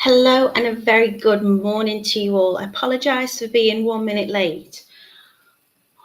Hello and a very good morning to you all. I apologise for being 1 minute late.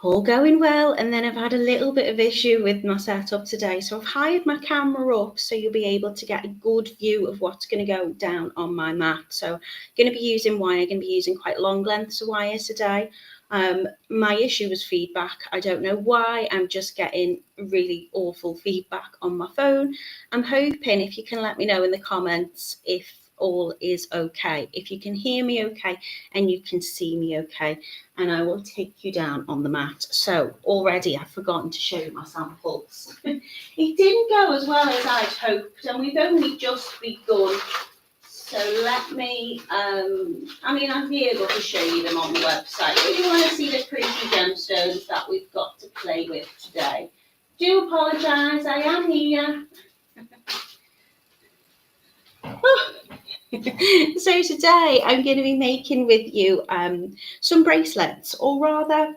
All going well, and then I've had a little bit of issue with my setup today. So I've hired my camera up so you'll be able to get a good view of what's going to go down on my mat. So I'm going to be using wire, going to be using quite long lengths of wire today. My issue was feedback. I don't know why. I'm just getting really awful feedback on my phone. I'm hoping if you can let me know in the comments if all is okay, if you can hear me okay and you can see me okay, and I will take you down on the mat. So already I've forgotten to show you my samples. It didn't go as well as I'd hoped, and we've only just begun. So let me, I'll be able to show you them on the website. If you want to see the pretty gemstones that we've got to play with today, do apologise, I am here. So today I'm going to be making with you some bracelets, or rather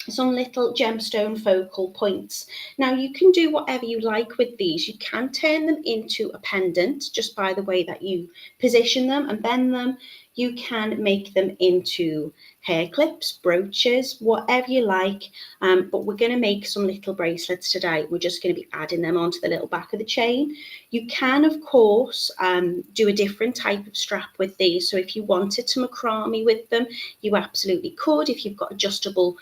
some little gemstone focal points. Now you can do whatever you like with these. You can turn them into a pendant just by the way that you position them and bend them. You can make them into hair clips, brooches, whatever you like, but we're going to make some little bracelets today. We're just going to be adding them onto the little back of the chain. You can, of course, do a different type of strap with these. So if you wanted to macrame with them, you absolutely could. If you've got adjustable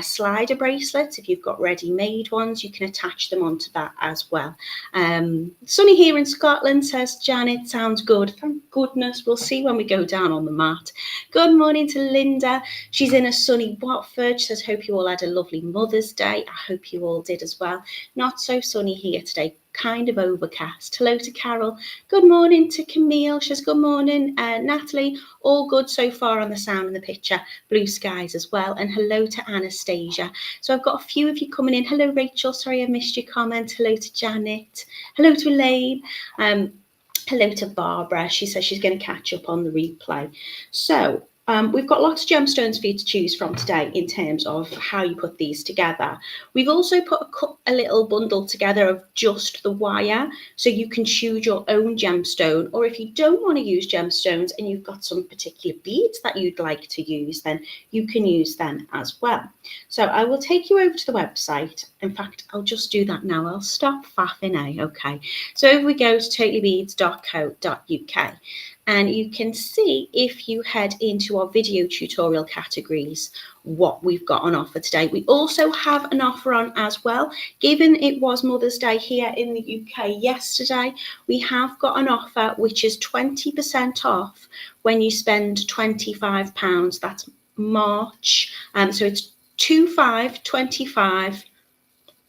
slider bracelets, if you've got ready-made ones, you can attach them onto that as well. Sunny here in Scotland says, Janet, sounds good. Thank goodness. We'll see when we go down on the mat. Good morning to Linda. She's in a sunny Watford. She says, hope you all had a lovely Mother's Day. I hope you all did as well. Not so sunny here today, kind of overcast. Hello to Carol. Good morning to Camille. She says, good morning, Natalie. All good so far on the sound and the picture. Blue skies as well. And hello to Anastasia. So I've got a few of you coming in. Hello, Rachel. Sorry I missed your comment. Hello to Janet. Hello to Elaine. Hello to Barbara. She says she's going to catch up on the replay. So we've got lots of gemstones for you to choose from today in terms of how you put these together. We've also put a little bundle together of just the wire, so you can choose your own gemstone, or if you don't want to use gemstones and you've got some particular beads that you'd like to use, then you can use them as well. So I will take you over to the website. In fact, I'll just do that now. I'll stop faffing, okay? So if we go to totallybeads.co.uk, and you can see if you head into our video tutorial categories what we've got on offer today. We also have an offer on as well. Given it was Mother's Day here in the UK yesterday, we have got an offer which is 20% off when you spend £25. That's March. So it's 2525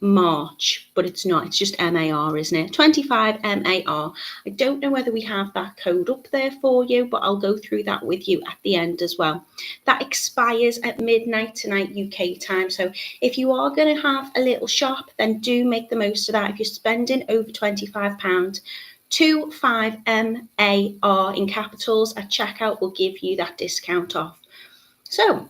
March, but it's not, it's just MAR, isn't it? 25 MAR. I don't know whether we have that code up there for you, but I'll go through that with you at the end as well. That expires at midnight tonight UK time, so if you are going to have a little shop, then do make the most of that. If you're spending over £25, 25 MAR in capitals at checkout will give you that discount off. So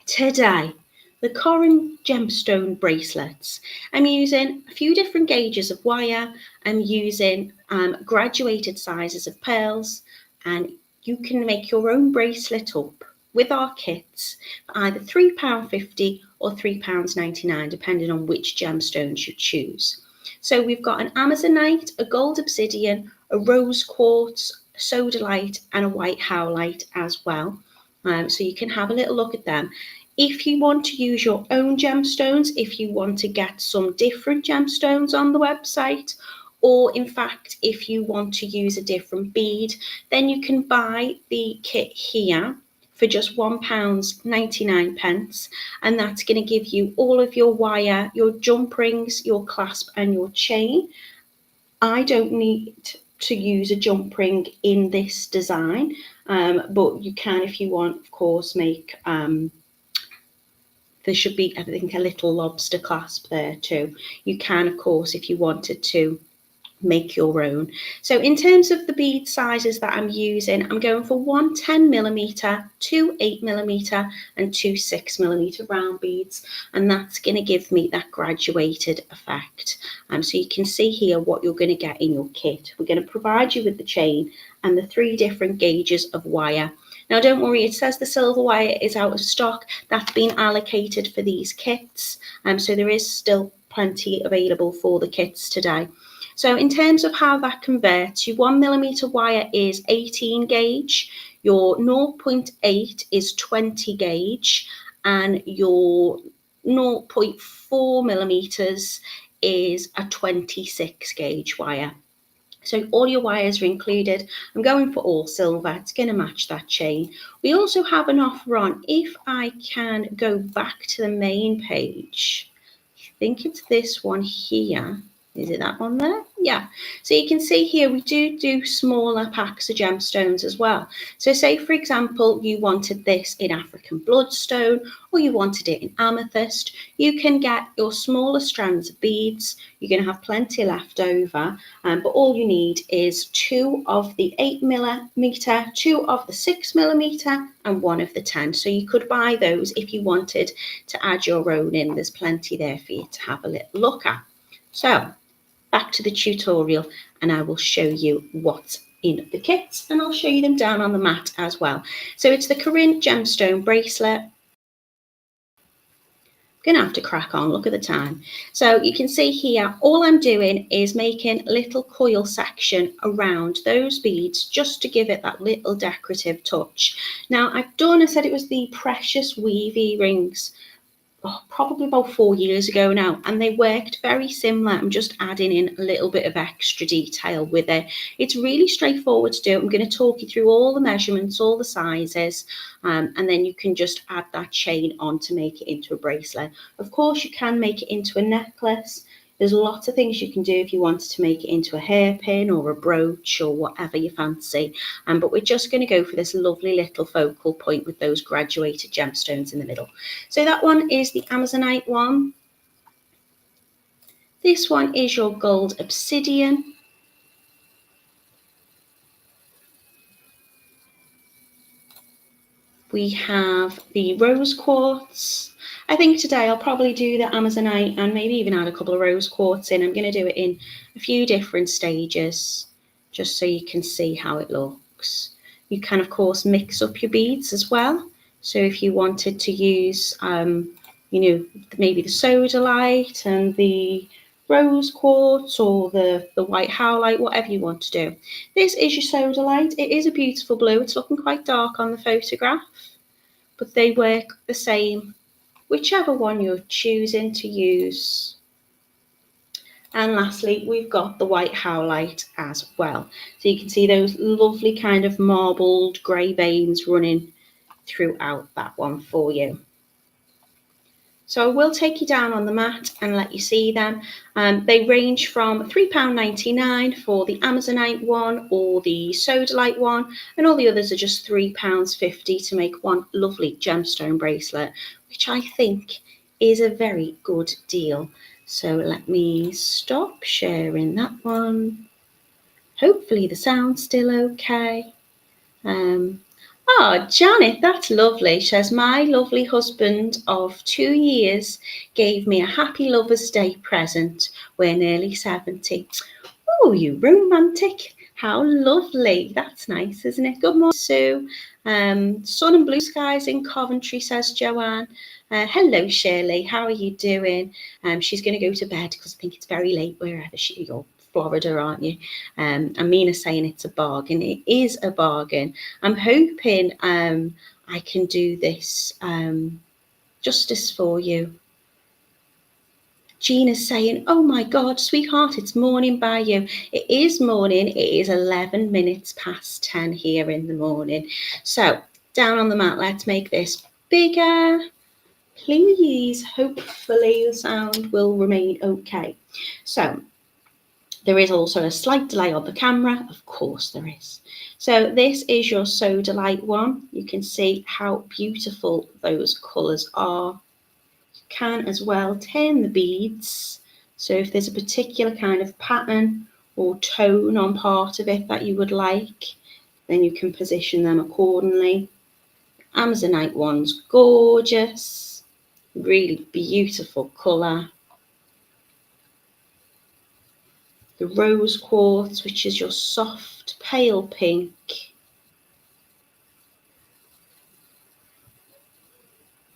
today, the Corinne gemstone bracelets. I'm using a few different gauges of wire. I'm using graduated sizes of pearls, and you can make your own bracelet up with our kits for either £3.50 or £3.99, depending on which gemstones you choose. So we've got an amazonite, a gold obsidian, a rose quartz, a sodalite, and a white howlite as well. So you can have a little look at them. If you want to use your own gemstones, if you want to get some different gemstones on the website, or in fact, if you want to use a different bead, then you can buy the kit here for just £1.99, and that's going to give you all of your wire, your jump rings, your clasp, and your chain. I don't need to use a jump ring in this design, but you can, if you want, of course, make there should be, I think, a little lobster clasp there too. You can, of course, if you wanted to, make your own. So in terms of the bead sizes that I'm using, I'm going for 1 10mm, 2 8mm and 2 6mm round beads, and that's going to give me that graduated effect. So you can see here what you're going to get in your kit. We're going to provide you with the chain and the 3 different gauges of wire. Now don't worry, it says the silver wire is out of stock. That's been allocated for these kits, so there is still plenty available for the kits today. So in terms of how that converts, your 1mm wire is 18 gauge, your 0.8 is 20 gauge, and your 0.4mm is a 26 gauge wire. So all your wires are included. I'm going for all silver. It's going to match that chain. We also have an offer on, if I can go back to the main page, I think it's this one here. Is it that one there? Yeah. So you can see here we do smaller packs of gemstones as well. So say, for example, you wanted this in African bloodstone or you wanted it in amethyst, you can get your smaller strands of beads. You're going to have plenty left over, but all you need is 2 of the 8mm, 2 of the 6mm and 1 of the 10. So you could buy those if you wanted to add your own in. There's plenty there for you to have a little look at. So back to the tutorial, and I will show you what's in the kits, and I'll show you them down on the mat as well. So it's the Corinne Gemstone Bracelet. Gonna have to crack on, look at the time. So you can see here, all I'm doing is making a little coil section around those beads just to give it that little decorative touch. Now I said it was the Precious Weave earrings. Probably about 4 years ago now, and they worked very similar. I'm just adding in a little bit of extra detail with it. It's really straightforward to do. I'm going to talk you through all the measurements, all the sizes, and then you can just add that chain on to make it into a bracelet. Of course, you can make it into a necklace. There's lots of things you can do if you wanted to make it into a hairpin or a brooch or whatever you fancy. But we're just going to go for this lovely little focal point with those graduated gemstones in the middle. So that one is the Amazonite one. This one is your gold obsidian. We have the rose quartz. I think today I'll probably do the Amazonite and maybe even add a couple of rose quartz in. I'm going to do it in a few different stages just so you can see how it looks. You can, of course, mix up your beads as well. So if you wanted to use, maybe the sodalite and the rose quartz or the white howlite, whatever you want to do. This is your sodalite. It is a beautiful blue. It's looking quite dark on the photograph, but they work the same, whichever one you're choosing to use. And lastly, we've got the white howlite as well. So you can see those lovely kind of marbled grey veins running throughout that one for you. So I will take you down on the mat and let you see them. They range from £3.99 for the Amazonite one or the sodalite one, and all the others are just £3.50 to make one lovely gemstone bracelet, which I think is a very good deal. So let me stop sharing that one. Hopefully the sound's still okay. Oh, Janet, that's lovely. She says, my lovely husband of 2 years gave me a happy Lover's Day present. We're nearly 70. Oh, you romantic. How lovely. That's nice, isn't it? Good morning, Sue. Sun and blue skies in Coventry, says Joanne. Hello, Shirley. How are you doing? She's going to go to bed because I think it's very late wherever you're. Florida, aren't you? And Mina's saying it's a bargain. It is a bargain. I'm hoping I can do this justice for you. Gina's saying, oh my God, sweetheart, it's morning by you. It is morning. It is 11 minutes past 10 here in the morning. So down on the mat, let's make this bigger. Please, hopefully the sound will remain okay. So there is also a slight delay on the camera, of course there is. So this is your sodalite one. You can see how beautiful those colours are. You can as well turn the beads. So if there's a particular kind of pattern or tone on part of it that you would like, then you can position them accordingly. Amazonite one's gorgeous, really beautiful colour. The rose quartz, which is your soft pale pink.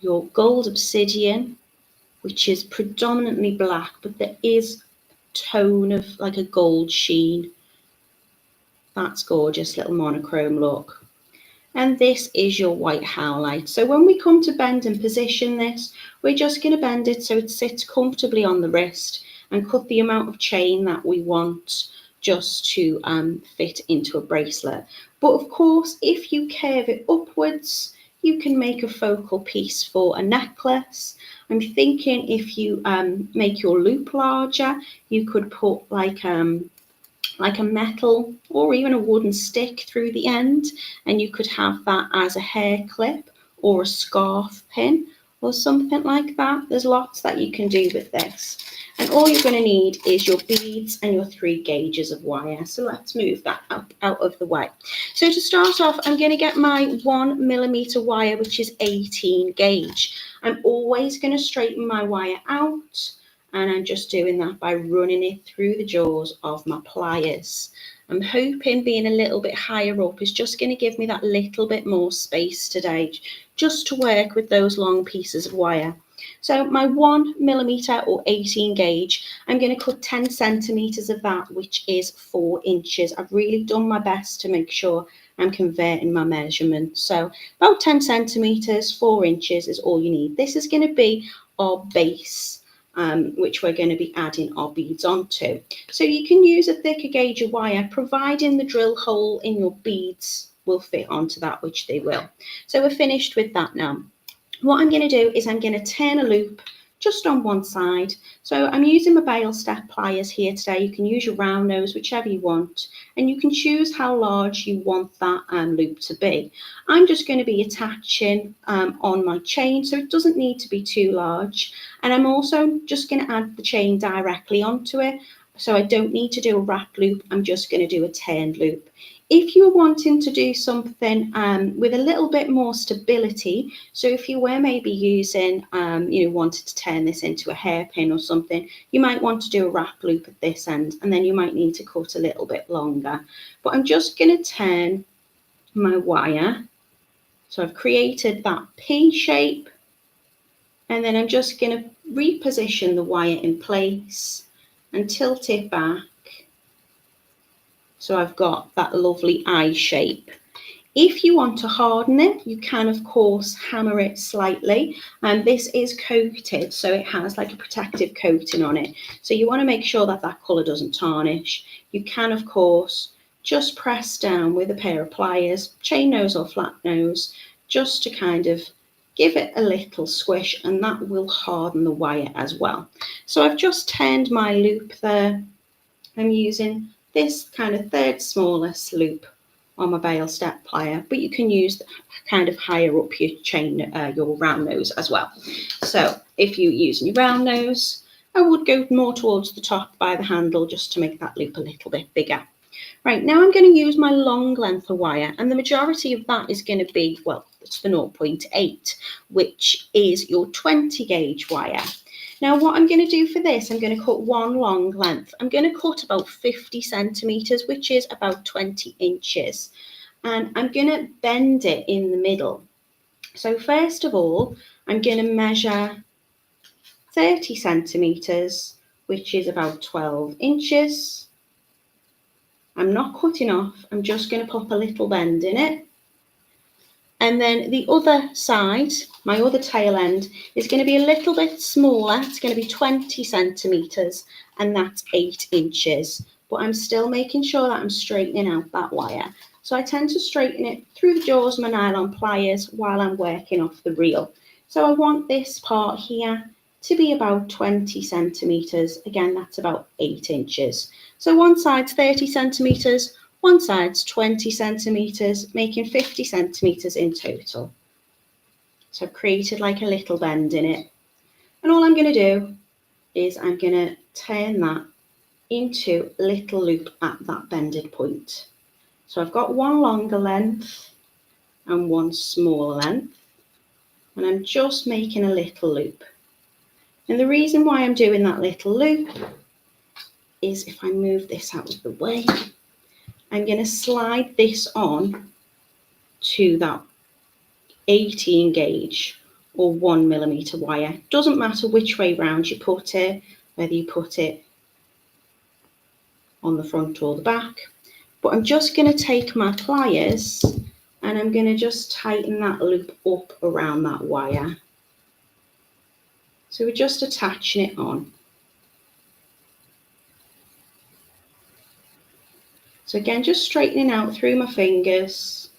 Your gold obsidian, which is predominantly black, but there is a tone of like a gold sheen. That's gorgeous, little monochrome look. And this is your white howlite. So when we come to bend and position this, we're just going to bend it so it sits comfortably on the wrist and cut the amount of chain that we want just to fit into a bracelet. But of course, if you curve it upwards, you can make a focal piece for a necklace. I'm thinking if you make your loop larger, you could put like a metal or even a wooden stick through the end, and you could have that as a hair clip or a scarf pin or something like that. There's lots that you can do with this. And all you're going to need is your beads and your 3 gauges of wire. So let's move that out of the way. So to start off, I'm going to get my 1mm wire, which is 18 gauge. I'm always going to straighten my wire out, and I'm just doing that by running it through the jaws of my pliers. I'm hoping being a little bit higher up is just going to give me that little bit more space today, just to work with those long pieces of wire. So my 1mm or 18 gauge, I'm going to cut 10 centimeters of that, which is 4 inches. I've really done my best to make sure I'm converting my measurement. So about 10 centimeters, 4 inches is all you need. This is going to be our base, which we're going to be adding our beads onto. So you can use a thicker gauge of wire, providing the drill hole in your beads will fit onto that, which they will. So we're finished with that now. What I'm going to do is I'm going to turn a loop just on one side. So I'm using my bail step pliers here today. You can use your round nose, whichever you want, and you can choose how large you want that loop to be. I'm just going to be attaching on my chain, so it doesn't need to be too large. And I'm also just going to add the chain directly onto it, so I don't need to do a wrap loop. I'm just going to do a turned loop. If you're wanting to do something with a little bit more stability, so if you were maybe using, wanted to turn this into a hairpin or something, you might want to do a wrap loop at this end, and then you might need to cut a little bit longer. But I'm just going to turn my wire. So I've created that P shape, and then I'm just going to reposition the wire in place and tilt it back. So I've got that lovely eye shape. If you want to harden it, you can of course hammer it slightly, and this is coated, so it has like a protective coating on it. So you want to make sure that that colour doesn't tarnish. You can of course just press down with a pair of pliers, chain nose or flat nose, just to kind of give it a little squish, and that will harden the wire as well. So I've just turned my loop there. I'm using this kind of 3rd smallest loop on my bail step plier, but you can use kind of higher up your chain, your round nose as well. So if you're using your round nose, I would go more towards the top by the handle just to make that loop a little bit bigger. Right, now I'm going to use my long length of wire, and the majority of that is going to be, well, it's the 0.8, which is your 20 gauge wire. Now what I'm going to do for this, I'm going to cut one long length. I'm going to cut about 50 centimeters, which is about 20 inches. And I'm going to bend it in the middle. So first of all, I'm going to measure 30 centimeters, which is about 12 inches. I'm not cutting off, I'm just going to pop a little bend in it. And then the other side, my other tail end, is going to be a little bit smaller. It's going to be 20 centimetres, and that's 8 inches. But I'm still making sure that I'm straightening out that wire. So I tend to straighten it through the jaws of my nylon pliers while I'm working off the reel. So I want this part here to be about 20 centimetres. Again, that's about 8 inches. So one side's 30 centimetres, one side's 20 centimetres, making 50 centimetres in total. So I've created like a little bend in it. And all I'm going to do is I'm going to turn that into a little loop at that bended point. So I've got one longer length and one smaller length, and I'm just making a little loop. And the reason why I'm doing that little loop is, if I move this out of the way, I'm going to slide this on to that 18 gauge or 1mm wire. Doesn't matter which way round you put it, whether you put it on the front or the back, but I'm just going to take my pliers and I'm going to just tighten that loop up around that wire. So we're just attaching it on. So again, just straightening out through my fingers,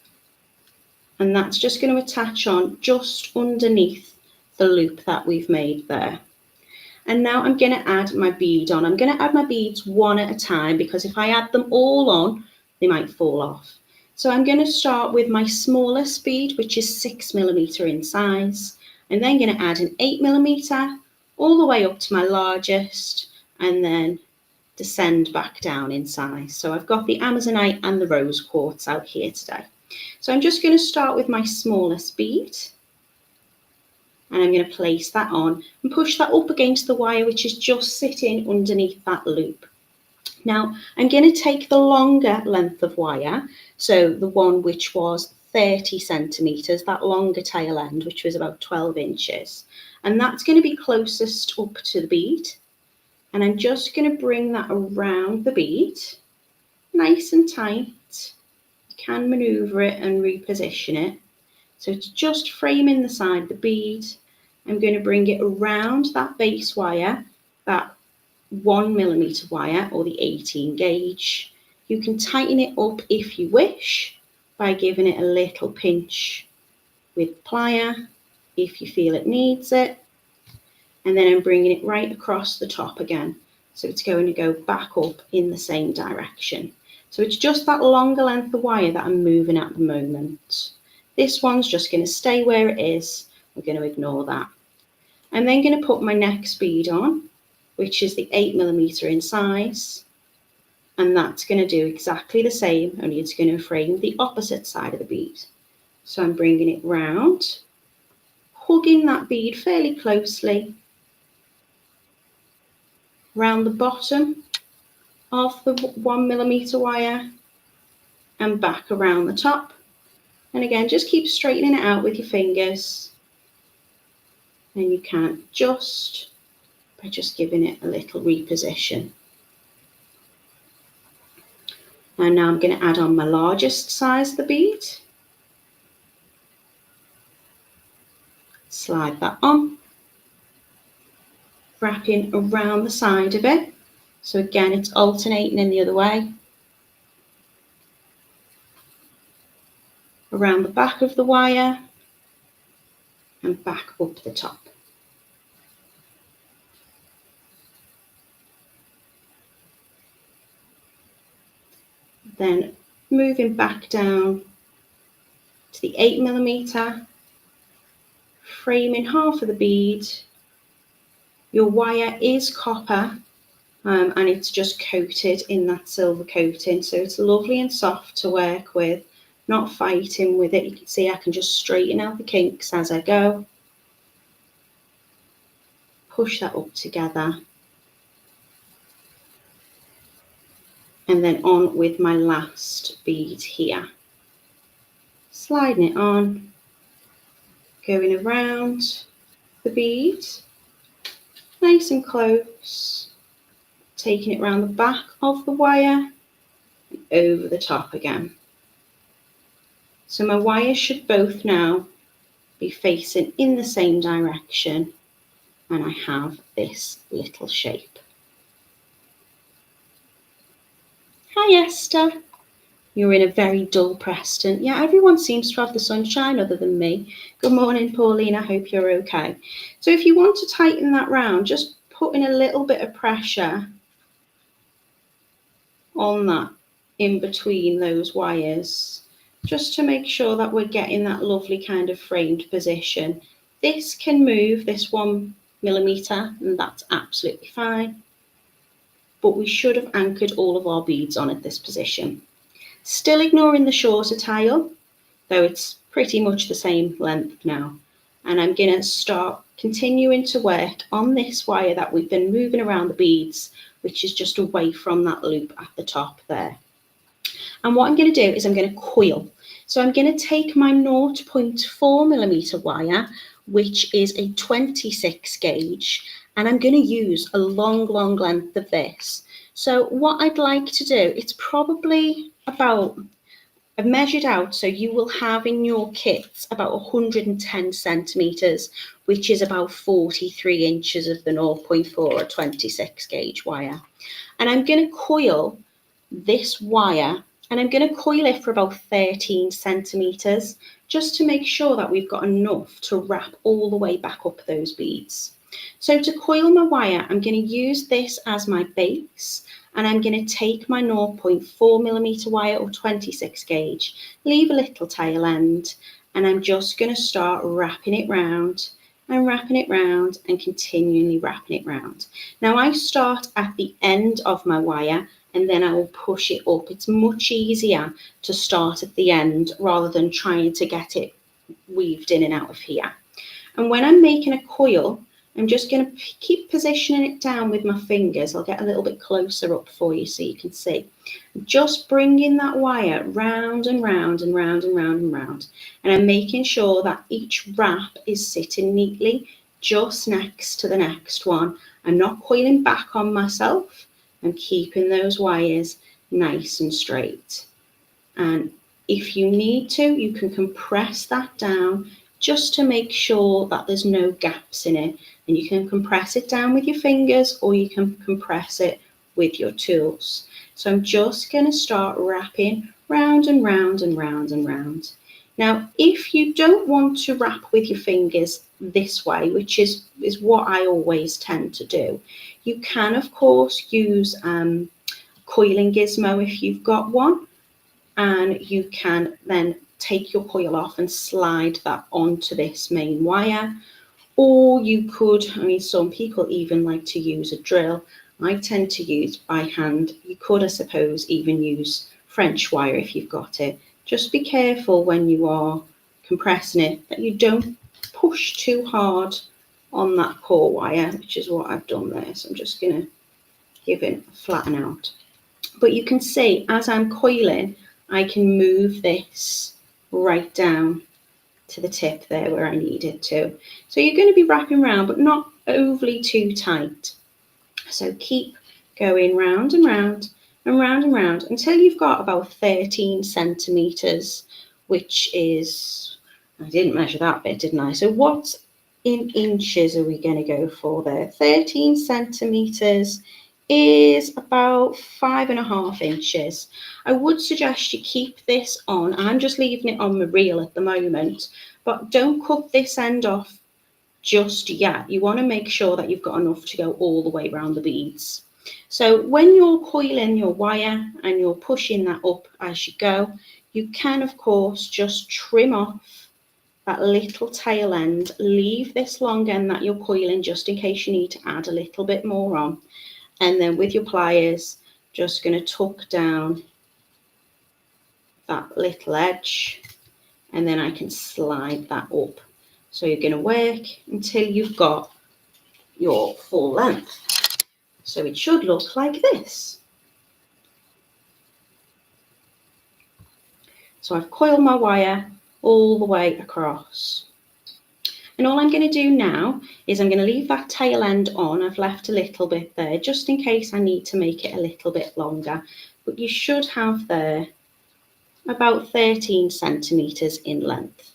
and that's just going to attach on just underneath the loop that we've made there. And now I'm going to add my bead on. I'm going to add my beads one at a time, because if I add them all on, they might fall off. So I'm going to start with my smallest bead, which is 6mm in size. I'm then going to add an 8mm all the way up to my largest, and then descend back down in size. So I've got the Amazonite and the rose quartz out here today. So I'm just going to start with my smallest bead, and I'm going to place that on and push that up against the wire, which is just sitting underneath that loop. Now I'm going to take the longer length of wire, so the one which was 30 centimetres, that longer tail end, which was about 12 inches, and that's going to be closest up to the bead. And I'm just going to bring that around the bead, nice and tight. You can manoeuvre it and reposition it. So it's just framing the side of the bead. I'm going to bring it around that base wire, that 1mm wire or the 18 gauge. You can tighten it up if you wish by giving it a little pinch with plier if you feel it needs it. And then I'm bringing it right across the top again. So it's going to go back up in the same direction. So it's just that longer length of wire that I'm moving at the moment. This one's just going to stay where it is. We're going to ignore that. I'm then going to put my next bead on, which is the 8mm in size. And that's going to do exactly the same, only it's going to frame the opposite side of the bead. So I'm bringing it round, hugging that bead fairly closely around the bottom of the 1mm wire and back around the top. And again, just keep straightening it out with your fingers. And you can adjust by just giving it a little reposition. And now I'm going to add on my largest size of the bead. Slide that on, wrapping around the side of it. So again, it's alternating in the other way. Around the back of the wire and back up the top. Then moving back down to the 8mm, framing half of the bead. Your wire is copper, and it's just coated in that silver coating, so it's lovely and soft to work with, not fighting with it. You can see I can just straighten out the kinks as I go. Push that up together. And then on with my last bead here. Sliding it on, going around the bead, nice and close, taking it around the back of the wire and over the top again. So my wires should both now be facing in the same direction, and I have this little shape. Hi Esther, you're in a very dull Preston. Yeah, everyone seems to have the sunshine other than me. Good morning Pauline, I hope you're okay. So if you want to tighten that round, just put in a little bit of pressure on that in between those wires, just to make sure that we're getting that lovely kind of framed position. This can move, this 1mm, and that's absolutely fine. but we should have anchored all of our beads on at this position. Still ignoring the shorter tail, though it's pretty much the same length now. And I'm going to start continuing to work on this wire that we've been moving around the beads, which is just away from that loop at the top there. And what I'm going to do is I'm going to coil. So I'm going to take my 0.4mm wire, which is a 26 gauge, and I'm going to use a long length of this. So what I'd like to do, it's probably about, I've measured out, so you will have in your kits about 110 centimetres, which is about 43 inches of the 0.4 or 26 gauge wire. And I'm going to coil this wire, and I'm going to coil it for about 13 centimetres, just to make sure that we've got enough to wrap all the way back up those beads. So to coil my wire, I'm going to use this as my base, and I'm going to take my 0.4mm wire or 26 gauge, leave a little tail end, and I'm just going to start wrapping it round and wrapping it round and continually wrapping it round. Now I start at the end of my wire and then I will push it up. It's much easier to start at the end rather than trying to get it weaved in and out of here. And when I'm making a coil, I'm just going to keep positioning it down with my fingers. I'll get a little bit closer up for you so you can see. Just bringing that wire round and round and round and round and round. And I'm making sure that each wrap is sitting neatly just next to the next one. I'm not coiling back on myself. I'm keeping those wires nice and straight. And if you need to, you can compress that down just to make sure that there's no gaps in it. And you can compress it down with your fingers or you can compress it with your tools. So I'm just going to start wrapping round and round and round and round. Now, if you don't want to wrap with your fingers this way, which is what I always tend to do, you can, of course, use coiling gizmo if you've got one, and you can then take your coil off and slide that onto this main wire. Or you could, I mean, some people even like to use a drill. I tend to use by hand. You could, I suppose, even use French wire if you've got it. Just be careful when you are compressing it that you don't push too hard on that core wire, which is what I've done there. So I'm just going to give it a flatten out. But you can see as I'm coiling, I can move this right down to the tip there where I need it to. So you're going to be wrapping around, but not overly too tight. So keep going round and round and round and round until you've got about 13 centimetres, which is, I didn't measure that bit, didn't I? So what in inches are we going to go for there? 13 centimetres is about 5.5 inches. I would suggest you keep this on. I'm just leaving it on the reel at the moment, but don't cut this end off just yet. You want to make sure that you've got enough to go all the way around the beads. So when you're coiling your wire and you're pushing that up as you go, you can of course just trim off that little tail end, leave this long end that you're coiling just in case you need to add a little bit more on. And then with your pliers, just going to tuck down that little edge, and then I can slide that up. So you're going to work until you've got your full length. So it should look like this. So I've coiled my wire all the way across. And all I'm going to do now is I'm going to leave that tail end on. I've left a little bit there just in case I need to make it a little bit longer. But you should have there about 13 centimetres in length.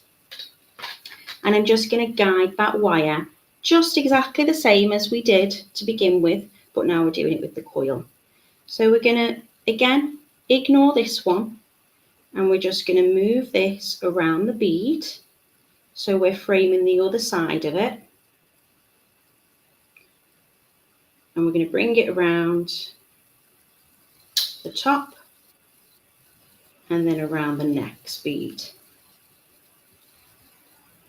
And I'm just going to guide that wire just exactly the same as we did to begin with, but now we're doing it with the coil. So we're going to, again, ignore this one, and we're just going to move this around the bead. So we're framing the other side of it. And we're going to bring it around the top and then around the next bead.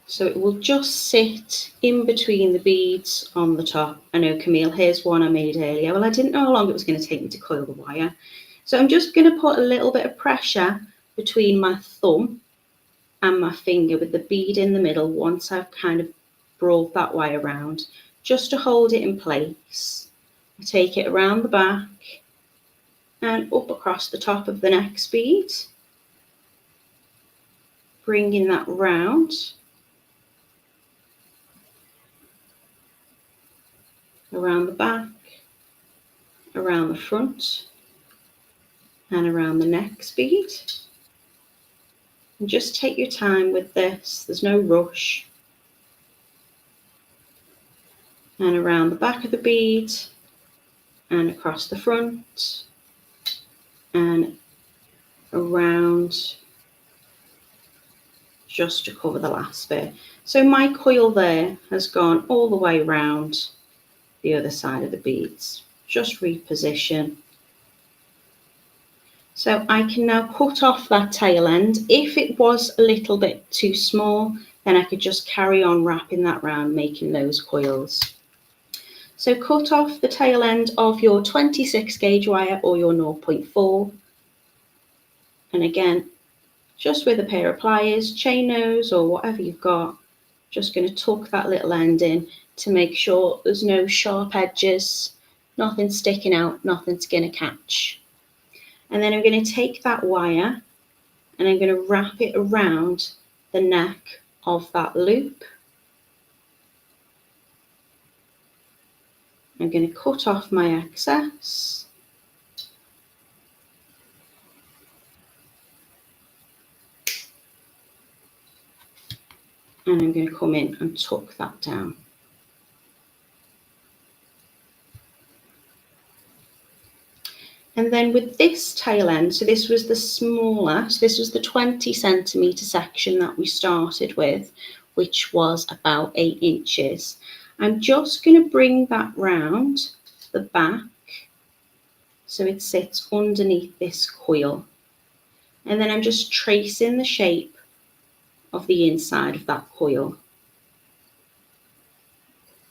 So it will just sit in between the beads on the top. I know, Camille, here's one I made earlier. Well, I didn't know how long it was going to take me to coil the wire. So I'm just going to put a little bit of pressure between my thumb and my finger with the bead in the middle once I've kind of brought that wire around, just to hold it in place. I take it around the back and up across the top of the next bead, bringing that round. Around the back, around the front, and around the next bead. And just take your time with this, there's no rush. And around the back of the bead, and across the front, and around just to cover the last bit. So my coil there has gone all the way around the other side of the beads. Just reposition. So I can now cut off that tail end. If it was a little bit too small, then I could just carry on wrapping that round, making those coils. So cut off the tail end of your 26 gauge wire or your 0.4. And again, just with a pair of pliers, chain nose or whatever you've got, just going to tuck that little end in to make sure there's no sharp edges, nothing sticking out, nothing's going to catch. And then I'm going to take that wire and I'm going to wrap it around the neck of that loop. I'm going to cut off my excess. And I'm going to come in and tuck that down. And then with this tail end, so this was the smaller, so this was the 20 centimetre section that we started with, which was about 8 inches. I'm just going to bring that round the back so it sits underneath this coil. And then I'm just tracing the shape of the inside of that coil.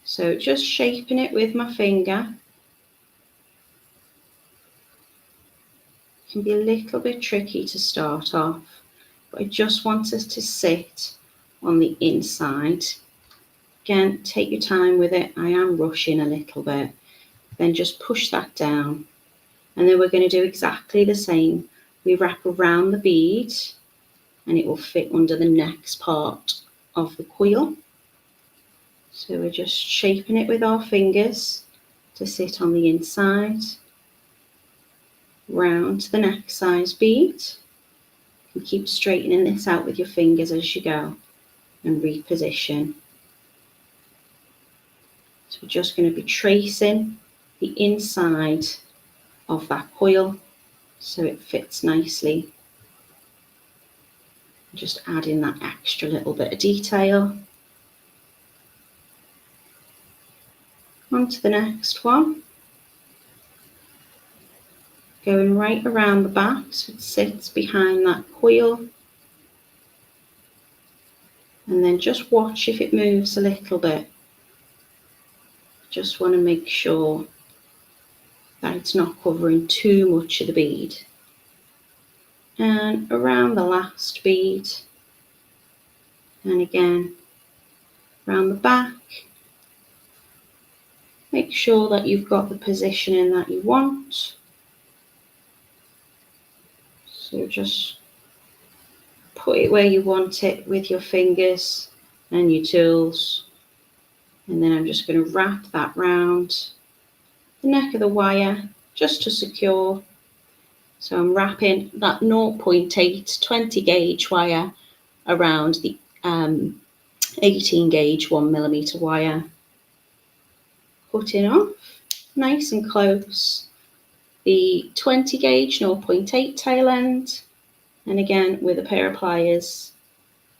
So just shaping it with my finger. Can be a little bit tricky to start off, but I just want us to sit on the inside. Again, take your time with it. I am rushing a little bit. Then just push that down. And then we're going to do exactly the same. We wrap around the bead and it will fit under the next part of the coil. So we're just shaping it with our fingers to sit on the inside. Round to the next size bead. You can keep straightening this out with your fingers as you go and reposition. So we're just going to be tracing the inside of that coil so it fits nicely. Just adding that extra little bit of detail. On to the next one. Going right around the back so it sits behind that coil. And then just watch if it moves a little bit. Just want to make sure that it's not covering too much of the bead. And around the last bead. And again, around the back. Make sure that you've got the positioning that you want. So just put it where you want it with your fingers and your tools. And then I'm just going to wrap that round the neck of the wire just to secure. So I'm wrapping that 0.8 20 gauge wire around the 18 gauge 1mm wire. Cutting off nice and close the 20 gauge 0.8 tail end, and again with a pair of pliers,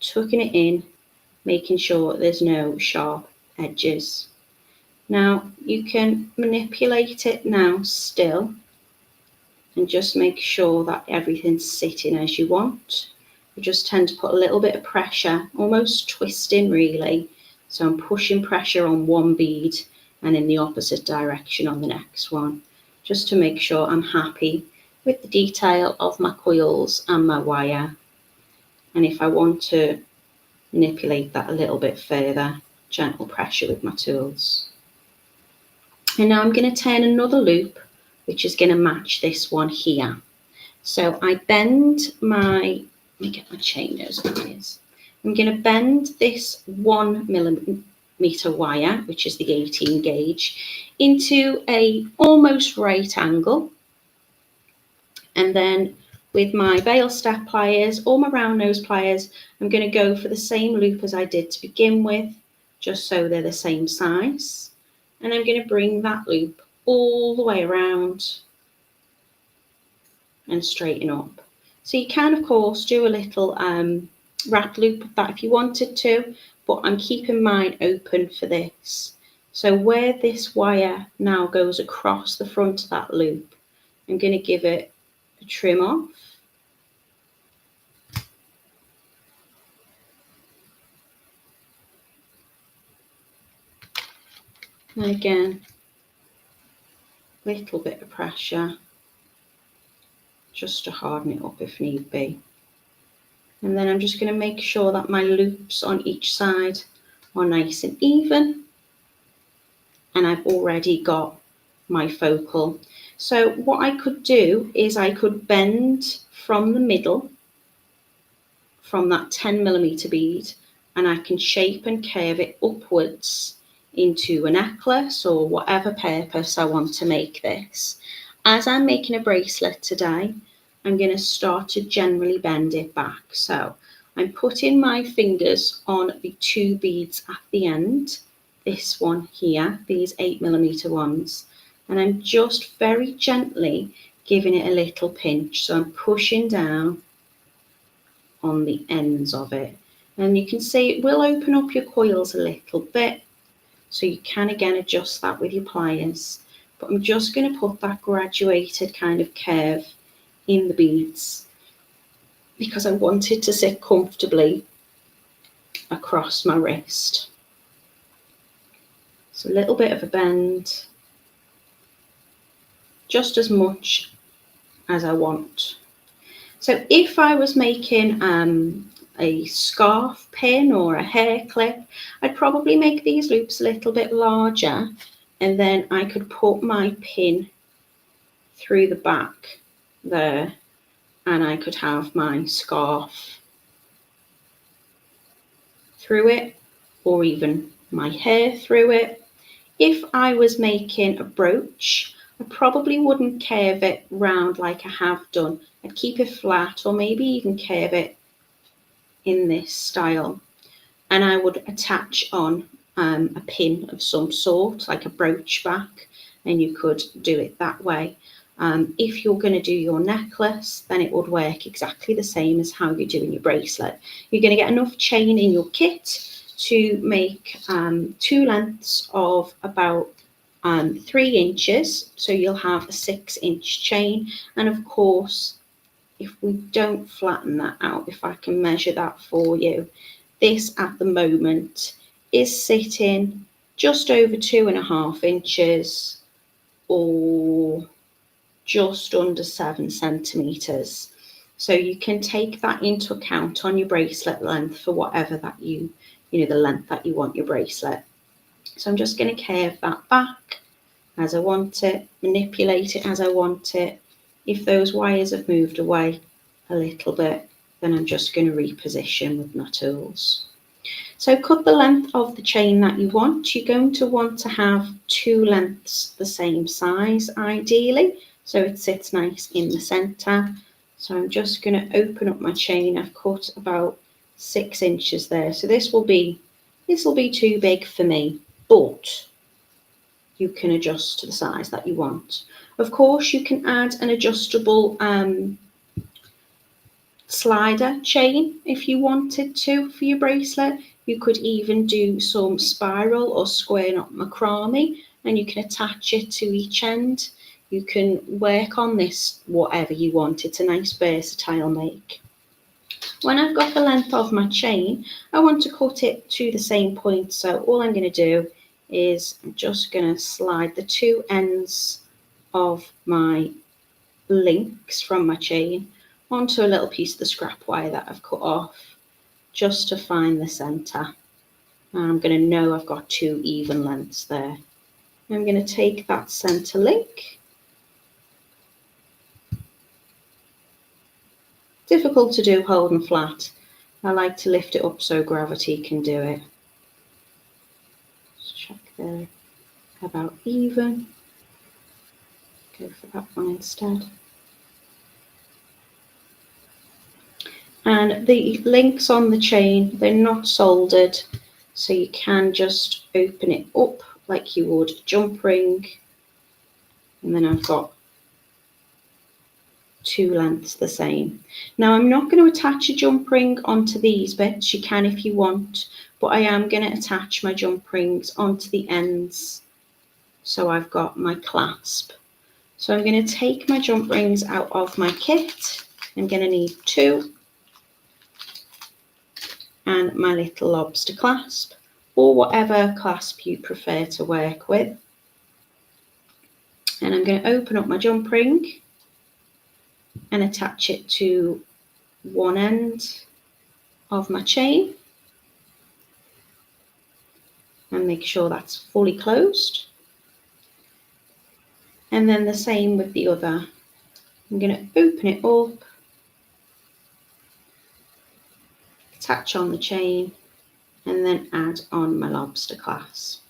tucking it in, making sure there's no sharp edges. Now you can manipulate it now still and just make sure that everything's sitting as you want. I just tend to put a little bit of pressure, almost twisting really. So I'm pushing pressure on one bead and in the opposite direction on the next one, just to make sure I'm happy with the detail of my coils and my wire. And if I want to manipulate that a little bit further, gentle pressure with my tools. And now I'm going to turn another loop, which is going to match this one here. So I bend my, let me get my chain nose pliers. I'm going to bend this 1 millimeter wire, which is the 18 gauge, into a almost right angle. And then with my bail step pliers or my round nose pliers, I'm going to go for the same loop as I did to begin with, just so they're the same size. And I'm going to bring that loop all the way around and straighten up. So you can, of course, do a little wrap loop of that if you wanted to, but I'm keeping mine open for this. So where this wire now goes across the front of that loop, I'm going to give it a trim off. And again, little bit of pressure, just to harden it up if need be. And then I'm just going to make sure that my loops on each side are nice and even. And I've already got my focal. So what I could do is I could bend from the middle, from that 10 millimeter bead, and I can shape and curve it upwards into a necklace or whatever purpose I want to make this. As I'm making a bracelet today, I'm going to start to generally bend it back. So I'm putting my fingers on the 2 beads at the end, this one here, these 8 millimeter ones, and I'm just very gently giving it a little pinch. So I'm pushing down on the ends of it, and you can see it will open up your coils a little bit, so you can again adjust that with your pliers. But I'm just going to put that graduated kind of curve in the beads because I want it to sit comfortably across my wrist. So a little bit of a bend, just as much as I want. So if I was making a scarf pin or a hair clip, I'd probably make these loops a little bit larger, and then I could put my pin through the back there, and I could have my scarf through it, or even my hair through it. If I was making a brooch, I probably wouldn't curve it round like I have done. I'd keep it flat, or maybe even curve it in this style, and I would attach on a pin of some sort, like a brooch back, and you could do it that way. If you're going to do your necklace, then it would work exactly the same as how you're doing your bracelet. You're going to get enough chain in your kit to make 2 lengths of about 3 inches, so you'll have a 6-inch chain. And of course, if we don't flatten that out, if I can measure that for you, this at the moment is sitting just over 2.5 inches, or just under 7 centimeters. So you can take that into account on your bracelet length for whatever that the length that you want your bracelet. So I'm just going to curve that back as I want it, manipulate it as I want it. If those wires have moved away a little bit, then I'm just going to reposition with my tools. So cut the length of the chain that you want. You're going to want to have 2 lengths the same size, ideally, so it sits nice in the center. So I'm just going to open up my chain. I've cut about 6 inches there. So this will be too big for me, but you can adjust to the size that you want. Of course, you can add an adjustable slider chain if you wanted to for your bracelet. You could even do some spiral or square knot macrame, and you can attach it to each end. You can work on this whatever you want. It's a nice versatile make. When I've got the length of my chain, I want to cut it to the same point. So all I'm going to do is I'm just going to slide the two ends of my links from my chain onto a little piece of the scrap wire that I've cut off, just to find the centre. And I'm going to know I've got two even lengths there. I'm going to take that centre link. Difficult to do holding flat. I like to lift it up so gravity can do it. Let's check there, about even. Go for that one instead. And the links on the chain, they're not soldered, so you can just open it up like you would a jump ring. And then I've got two lengths the same. Now I'm not going to attach a jump ring onto these bits. You can if you want, but I am going to attach my jump rings onto the ends. So I've got my clasp. So I'm going to take my jump rings out of my kit. I'm going to need two, and my little lobster clasp, or whatever clasp you prefer to work with. And I'm going to open up my jump ring and attach it to one end of my chain and make sure that's fully closed. And then the same with the other. I'm going to open it up, attach on the chain, and then add on my lobster clasp.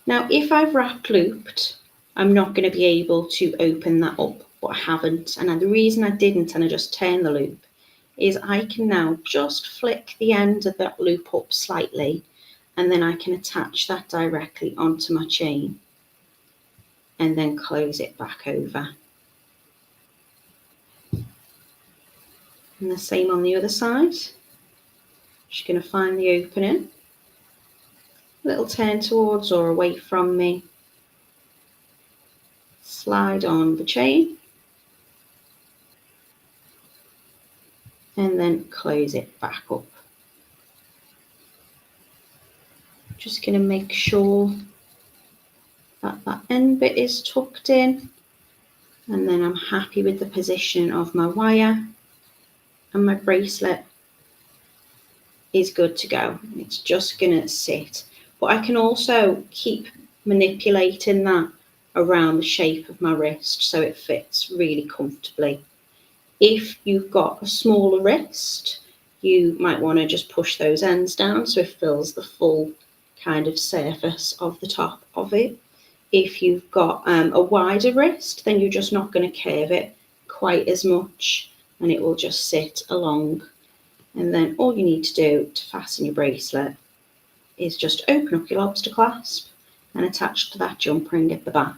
Now if I've wrap looped, I'm not going to be able to open that up, but I haven't. And the reason I didn't, and I just turned the loop, is I can now just flick the end of that loop up slightly, and then I can attach that directly onto my chain and then close it back over. And the same on the other side. Just going to find the opening, little turn towards or away from me, slide on the chain, and then close it back up. Just going to make sure that that end bit is tucked in, and then I'm happy with the position of my wire, and my bracelet is good to go. It's just going to sit, but I can also keep manipulating that around the shape of my wrist so it fits really comfortably. If you've got a smaller wrist, you might want to just push those ends down so it fills the full kind of surface of the top of it. If you've got a wider wrist, then you're just not going to curve it quite as much, and it will just sit along. And then all you need to do to fasten your bracelet is just open up your lobster clasp and attach to that jump ring at the back.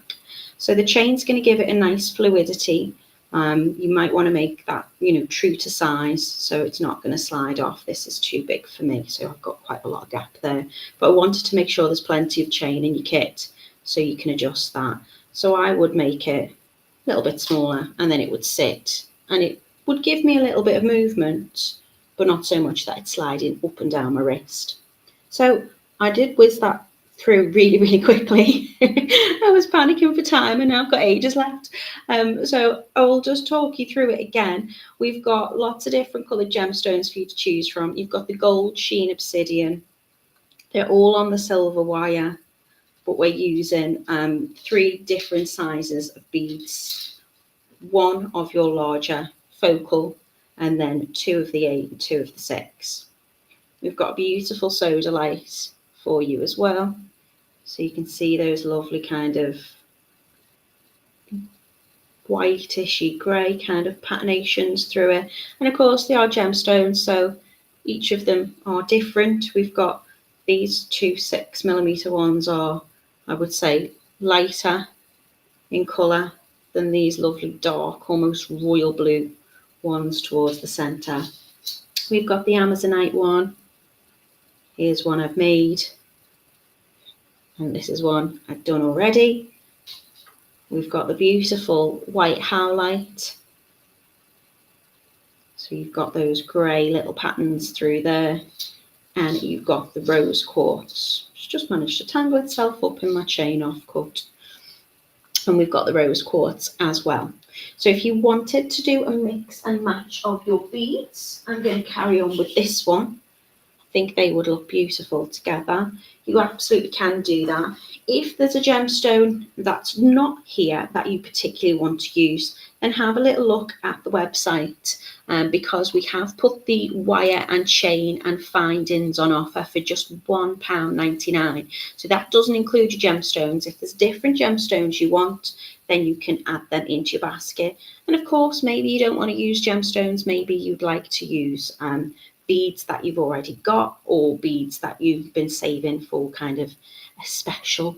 So the chain's going to give it a nice fluidity. You might want to make that, true to size, so it's not going to slide off. This is too big for me, so I've got quite a lot of gap there. But I wanted to make sure there's plenty of chain in your kit, so you can adjust that. So I would make it a little bit smaller, and then it would sit, and it would give me a little bit of movement, but not so much that it's sliding up and down my wrist. So I did whiz that through really, really quickly. I was panicking for time, and now I've got ages left. So I will just talk you through it again. We've got lots of different coloured gemstones for you to choose from. You've got the gold sheen obsidian. They're all on the silver wire, but we're using 3 different sizes of beads. 1 of your larger focal, and then 2 of the 8 and 2 of the 6. We've got a beautiful sodalite for you as well. So you can see those lovely kind of whitish grey kind of patinations through it. And of course they are gemstones, so each of them are different. We've got these 2 6mm ones are, I would say, lighter in colour than these lovely dark, almost royal blue ones towards the centre. We've got the Amazonite one. Here's one I've made, and this is one I've done already. We've got the beautiful white howlite, So you've got those grey little patterns through there, and you've got the rose quartz. It's just managed to tangle itself up in my chain off cut. And we've got the rose quartz as well. So if you wanted to do a mix and match of your beads, I'm going to carry on with this one. I think they would look beautiful together. You absolutely can do that. If there's a gemstone that's not here that you particularly want to use, then have a little look at the website, because we have put the wire and chain and findings on offer for just £1.99. So that doesn't include your gemstones. If there's different gemstones you want, then you can add them into your basket. And of course, maybe you don't want to use gemstones. Maybe you'd like to use beads that you've already got, or beads that you've been saving for kind of a special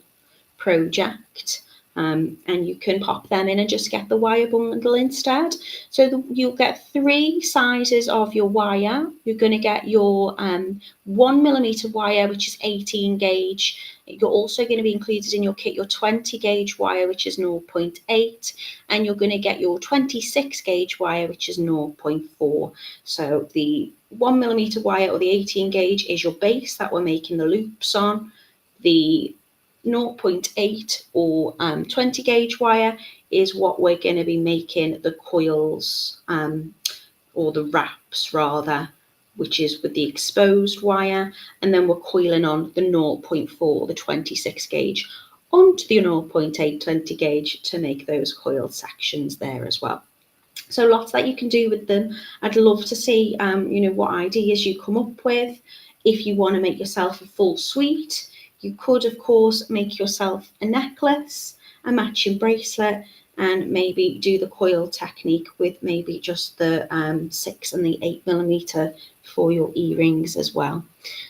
project, and you can pop them in and just get the wire bundle instead. So you'll get 3 sizes of your wire. You're going to get your 1mm wire, which is 18 gauge. You're also going to be included in your kit your 20 gauge wire, which is 0.8, and you're going to get your 26 gauge wire, which is 0.4. So the 1mm wire or the 18 gauge is your base that we're making the loops on. The 0.8 or 20 gauge wire is what we're going to be making the coils, or the wraps rather, which is with the exposed wire. And then we're coiling on the 0.4, the 26 gauge, onto the 0.8 20 gauge to make those coiled sections there as well. So lots that you can do with them. I'd love to see what ideas you come up with. If you want to make yourself a full suite, you could of course make yourself a necklace, a matching bracelet, and maybe do the coil technique with maybe just the 6 and the 8mm for your earrings as well.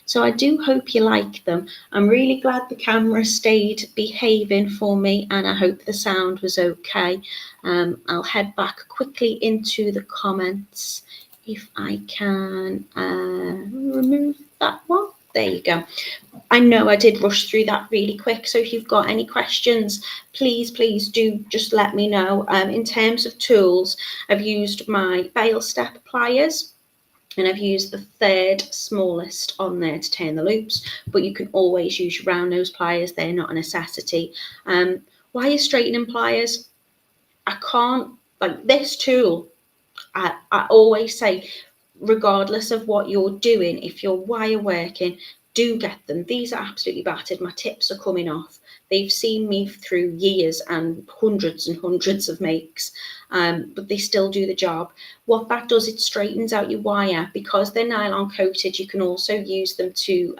So I do hope you like them. I'm really glad the camera stayed behaving for me, and I hope the sound was okay. I'll head back quickly into the comments if I can remove that one. There you go. I know I did rush through that really quick, so if you've got any questions, please do just let me know. In terms of tools, I've used my bail step pliers, and I've used the 3rd smallest on there to turn the loops, but you can always use your round nose pliers. They're not a necessity. Wire straightening pliers, I can't, like this tool, I always say, regardless of what you're doing, if you're wire working, do get them. These are absolutely battered. My tips are coming off. They've seen me through years and hundreds of makes, but they still do the job. What that does, it straightens out your wire. Because they're nylon coated, you can also use them to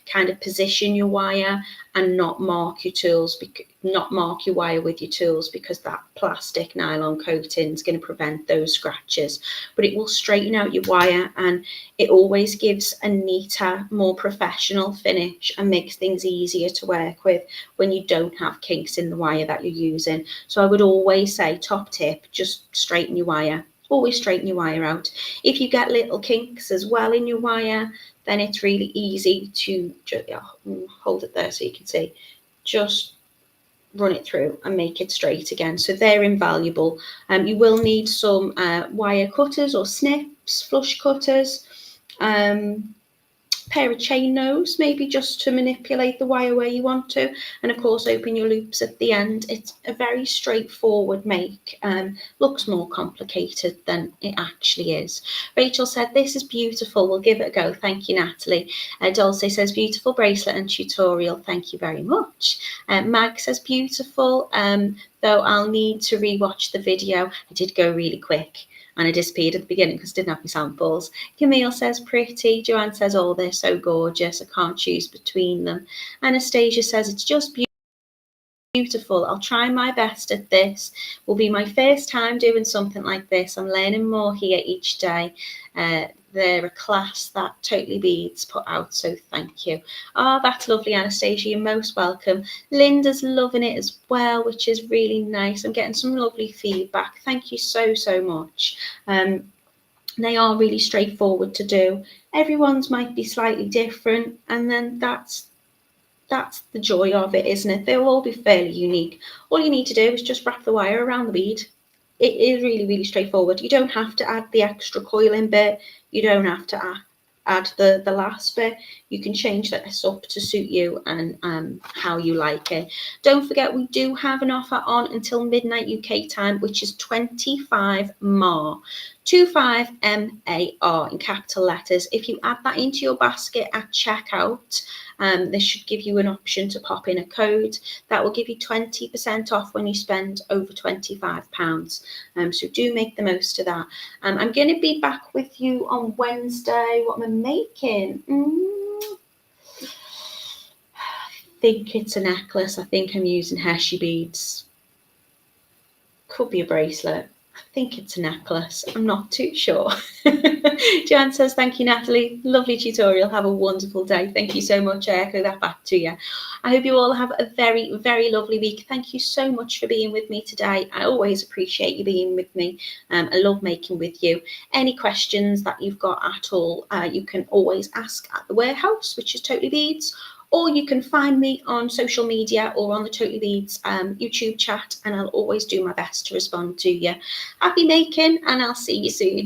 kind of position your wire and not mark your tools, not mark your wire with your tools, because that plastic nylon coating is going to prevent those scratches. But it will straighten out your wire, and it always gives a neater, more professional finish and makes things easier to work with when you don't have kinks in the wire that you're using. So I would always say, top tip, just straighten your wire. Always straighten your wire out. If you get little kinks as well in your wire, then it's really easy to just hold it there so you can see. Just run it through and make it straight again. So they're invaluable. You will need some wire cutters or snips, flush cutters, pair of chain nose, maybe just to manipulate the wire where you want to, and of course open your loops at the end. It's a very straightforward make. Looks more complicated than it actually is. Rachel said, this is beautiful, we'll give it a go. Thank you, Natalie. Dulce says, beautiful bracelet and tutorial, thank you very much. Mag says, beautiful, though I'll need to rewatch the video. I did go really quick and I disappeared at the beginning because I didn't have my samples. Camille says, pretty. Joanne says, oh, they're so gorgeous, I can't choose between them. Anastasia says, it's just beautiful. I'll try my best at this. Will be my first time doing something like this. I'm learning more here each day. They're a class that Totally Beads put out, so thank you. Oh, that's lovely, Anastasia. You're most welcome. Linda's loving it as well, which is really nice. I'm getting some lovely feedback. Thank you so much. They are really straightforward to do. Everyone's might be slightly different, and then that's the joy of it, isn't it? They'll all be fairly unique. All you need to do is just wrap the wire around the bead It is really, really straightforward. You don't have to add the extra coiling bit. You don't have to add the last bit. You can change this up to suit you and how you like it. Don't forget, we do have an offer on until midnight UK time, which is 25 MAR. 25 MAR in capital letters. If you add that into your basket at checkout, this should give you an option to pop in a code that will give you 20% off when you spend over £25. So do make the most of that. I'm going to be back with you on Wednesday. What am I making? I think it's a necklace. I think I'm using Hershey beads. Could be a bracelet. I think it's a necklace. I'm not too sure. Joanne says, thank you, Natalie. Lovely tutorial. Have a wonderful day. Thank you so much. I echo that back to you. I hope you all have a very, very lovely week. Thank you so much for being with me today. I always appreciate you being with me. I love making with you. Any questions that you've got at all, you can always ask at the warehouse, which is Totally Beads, or you can find me on social media or on the Totally Beads YouTube chat, and I'll always do my best to respond to you. Happy making, and I'll see you soon.